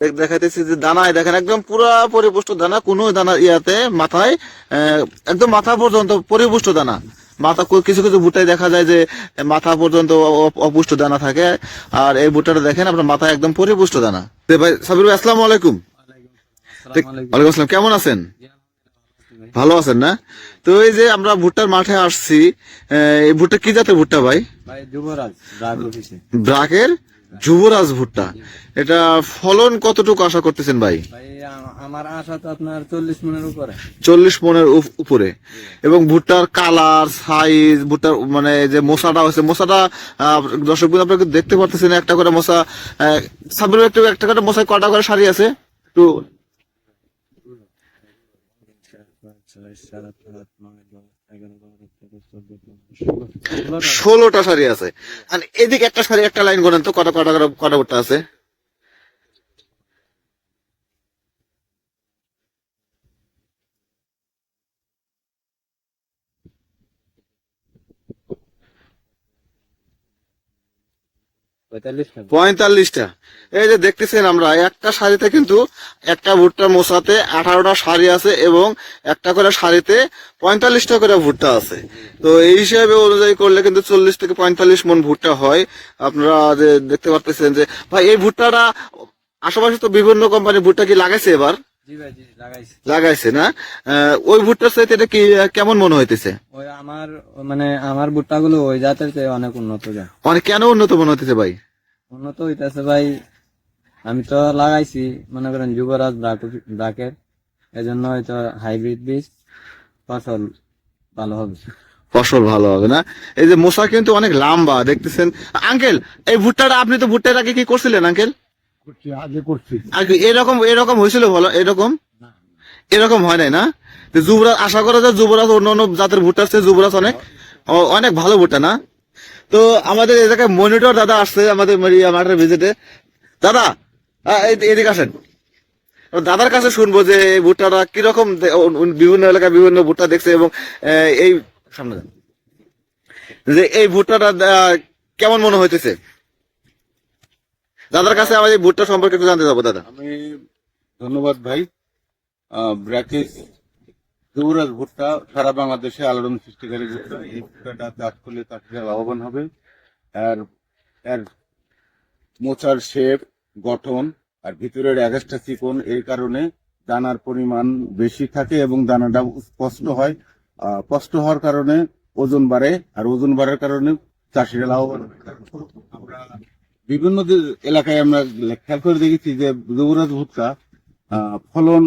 দেখাইতেছি যে দানায় দেখেন একদম পুরা পরিপুষ্ট দানা, কোনো দানা ইয়াতে মাথায় একদম মাথা পর্যন্ত পরিপুষ্ট দানা। মাথা কিছু কিছু ভুট্টায় দেখা যায় যে মাথা পর্যন্ত অপুষ্ট দানা থাকে, আর এই ভুট্টাটা দেখেন আপনার মাথায় একদম পরিপুষ্ট দানা। ভাই সাবির ভাই, আসসালামু আলাইকুম। ওয়ালাইকুম আসসালাম, কেমন আছেন? ভালো আছেন না? তো এই যে আমরা ভুট্টার মাঠে আসছি, এই ভুট্টা কি জাতের ভুট্টা ভাই? যুবরাজ ব্রাকের যুবরাজ ভুট্টা। এটা ফলন কতটুকু আশা করতেছেন ভাই? আমার আশা তো আপনার 40 মনের উপরে। 40 মনের উপরে। এবং ভুট্টার কালার, সাইজ, ভুট্টার মানে যে মোসাটা হচ্ছে, মোসাটা দর্শক বন্ধু আপনাকে দেখতে পারতেছেন, একটা করে মোসা। সাবির একটু একটা করে মোসায় কটা করে সারি আছে একটু? 16টা সারি আছে। আর এদিকে একটা সারি, একটা লাইন করেন তো, কটা কটা কটা ভুট্টা আছে? 45টা। এই যে দেখতেছেন আমরা একটা সারিতে কিন্তু একটা ভুট্টার মোসাতে 18টা সারি আছে, এবং একটা করে সারিতে 45টা করে ভুট্টা আছে। তো এই হিসাবে অনুযায়ী করলে কিন্তু 40 থেকে 45 মন ভুট্টা হয়। আপনারা যে দেখতে পাচ্ছেন যে ভাই এই ভুট্টাটা আশেপাশে তো বিভিন্ন কোম্পানির ভুট্টা কি লাগাইছে এবার? লাগাইছে না? ওই ভুট্টার সাথে এটা কি কেমন মনে হইতেছে? ওই আমার ভুট্টা গুলো ওই জাতের চেয়ে অনেক উন্নত যায়। অনেক কেন উন্নত মনে হইতেছে ভাই? উন্নত হইতেছে ভাই, আমি তো লাগাইছি মনে করেন যুবরাজ ব্রাকের, এজন্য হয়তো হাইব্রিড বীজ, ফসল ভালো হবে। ফসল ভালো হবে না? এই যে মোসা কিন্তু অনেক লম্বা দেখতেছেন। আঙ্কেল, এই ভুট্টাটা আপনি তো ভুট্টার আগে কি করছিলেন আঙ্কেল? আগে করছি। আগে এরকম এরকম হয়েছিল বলো? এরকম এরকম হয় নাই না? তো যুবরাজ, আশা করা যায় যুবরাজ অন্য অন্য জাতের ভুট্টার চেয়ে যুবরাজ অনেক অনেক ভালো ভুট্টা না? তো আমাদের এই জায়গায় মনিটর দাদা আসছে আমাদের মাঠের ভিজিটে। দাদা এদিকে আসেন, দাদার কাছে শুনবো যে এই ভুট্টাটা কিরকম, বিভিন্ন এলাকায় বিভিন্ন ভুট্টা দেখছে, এবং এই সামনে যান। যে এই ভুট্টাটা কেমন মনে হইতেছে দাদার কাছে? আমাদের ভুট্টা সম্পর্কে একটু জানতে যাবো দাদা। আমি ধন্যবাদ ভাই। ব্র্যাকেজ যুবরাজ ভুট্টা সারা বাংলাদেশে আলোড়ন সৃষ্টিকারী ভুট্টা। এই ভুট্টাটা চাষ করলে চাষিরা লাভবান হবে। আর এর মোচার শেপ, গঠন আর ভিতরের এগাসটা চিকন, এই কারণে দানার পরিমাণ বেশি থাকে এবং দানাটা স্পষ্ট হয়। স্পষ্ট হওয়ার কারণে ওজন বাড়ে, আর ওজন বাড়ার কারণে চাষিরা লাভবান হয়। আমরা বিভিন্ন এলাকায় আমরা খেয়াল করে দেখেছি যে যুবরাজ ভুট্টা ফলন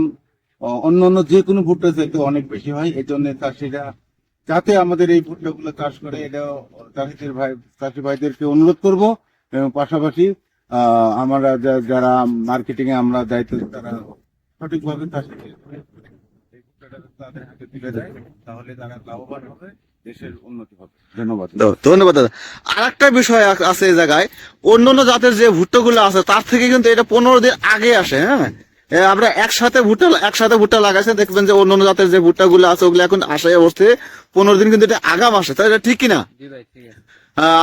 অন্য অন্য যে কোনো ভুট্টা চাইতে অনেক বেশি হয়। এই জন্য চাষিরা যাতে আমাদের এই ভুট্টাগুলো চাষ করে, এটা চাষি ভাইদেরকে অনুরোধ করব। এবং পাশাপাশি আমরা যারা মার্কেটিং এ আমরা দায়িত্ব, তারা সঠিকভাবে চাষিদের এই ভুট্টাটা তাদের হাতে তুলে দেয়, তাহলে তারা লাভবান হবে, দেশের উন্নতি হবে। ধন্যবাদ। ধন্যবাদ দাদা। আর একটা বিষয় আছে এই জায়গায়, অন্যান্য জাতের যে ভুট্টাগুলো আছে তার থেকে কিন্তু এটা 15 দিন আগে আসে। হ্যাঁ, আমরা একসাথে ভুট্টা লাগাইছে, দেখবেন যে অন্যান্য জাতের যে ভুট্টা গুলো আছে ওগুলো এখন আসে অবস্থে 15 দিন, কিন্তু এটা আগাম আসে। তাই এটা ঠিক কিনা?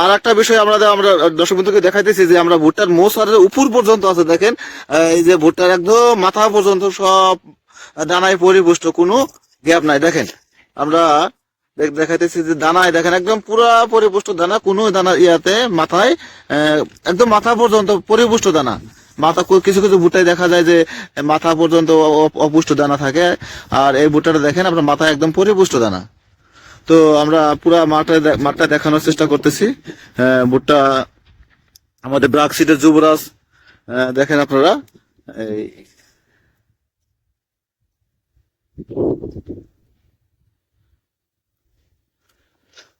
আর একটা বিষয় আমরা দর্শক বন্ধুকে দেখাইতেছি যে আমরা ভুট্টার মোসার উপর পর্যন্ত আছে দেখেন, এই যে ভুট্টার একদম মাথা পর্যন্ত সব দানায় পরিপুষ্ট, কোনো গ্যাপ নাই। দেখেন আমরা দেখাইতেছি যে দানায় দেখেন একদম পুরা পরিপুষ্ট দানা, কোনো দানা ইয়াতে মাথায় একদম মাথা পর্যন্ত পরিপুষ্ট দানা। মাথা কিছু কিছু ভুট্টায় দেখা যায় যে মাথা পর্যন্ত অপুষ্ট দানা থাকে, আর এই ভুট্টাটা দেখেন আপনার মাথায় একদম পরিপুষ্ট দানা। তো আমরা পুরা মাঠটা দেখানোর চেষ্টা করতেছি। ভুট্টা আমাদের ব্রাক সিডের যুবরাজ, দেখেন আপনারা। এই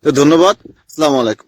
তো ধন্যবাদ, আসসালামু আলাইকুম।